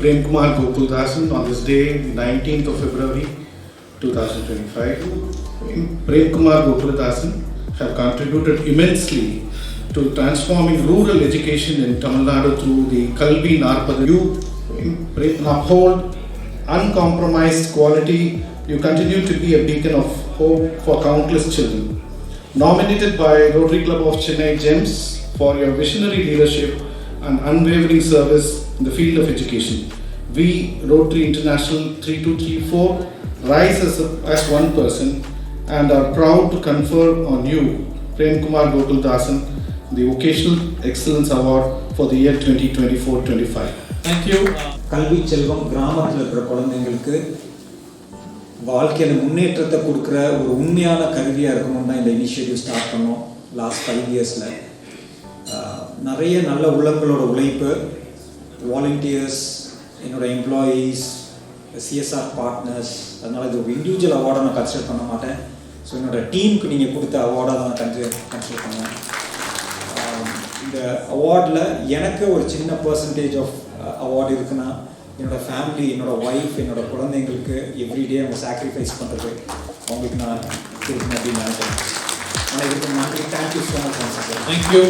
Prem Kumar Gokuladasan on this day, 19th of February 2025. Prem Kumar Gokuladasan have contributed immensely to transforming rural education in Tamil Nadu through the Kalvi40. You uphold uncompromised quality. You continue to be a beacon of hope for countless children. Nominated by Rotary Club of Chennai GEMS for your visionary leadership and unwavering service in the field of education, we, Rotary International 3234, rise as one person and are proud to confer on you, Prem Kumar Gokuladasan, the Vocational Excellence Award for the year 2024-25. Thank you. கல்வி செல்வம் கிராமத்தில் இருக்கிற குழந்தைங்களுக்கு வாழ்க்கையில் முன்னேற்றத்தை கொடுக்குற ஒரு உண்மையான கல்வியாக இருக்கணும்னு தான் இந்த இனிஷியேட்டிவ் ஸ்டார்ட் பண்ணோம் லாஸ்ட் 5 இயர்ஸில். நிறைய நல்ல உள்ளங்களோட உழைப்பு, வாலண்டியர்ஸ், என்னோடய எம்ப்ளாயீஸ், சிஎஸ்ஆர் பார்ட்னர்ஸ், அதனால் இது ஒரு இண்டிவிஜுவல் அவார்டை நான் கன்சிடர் பண்ண மாட்டேன். ஸோ என்னோடய டீமுக்கு நீங்கள் கொடுத்த அவார்டாக தான் கன்சிடர் பண்ணுவேன். இந்த அவார்டில் எனக்கு ஒரு சின்ன பர்சன்டேஜ் ஆஃப் அவார்டு இருக்குன்னா என்னோடய ஃபேமிலி, என்னோடய ஒய்ஃப், என்னோடய குழந்தைங்களுக்கு எவ்ரிடே அவங்க சாக்ரிஃபைஸ் பண்ணுறது அவங்களுக்கு நான் இருக்கணும் அப்படின்னு நினைக்கிறேன். ஆனால் இதுக்கு நன்றி. Thank you so much. தேங்க்யூ.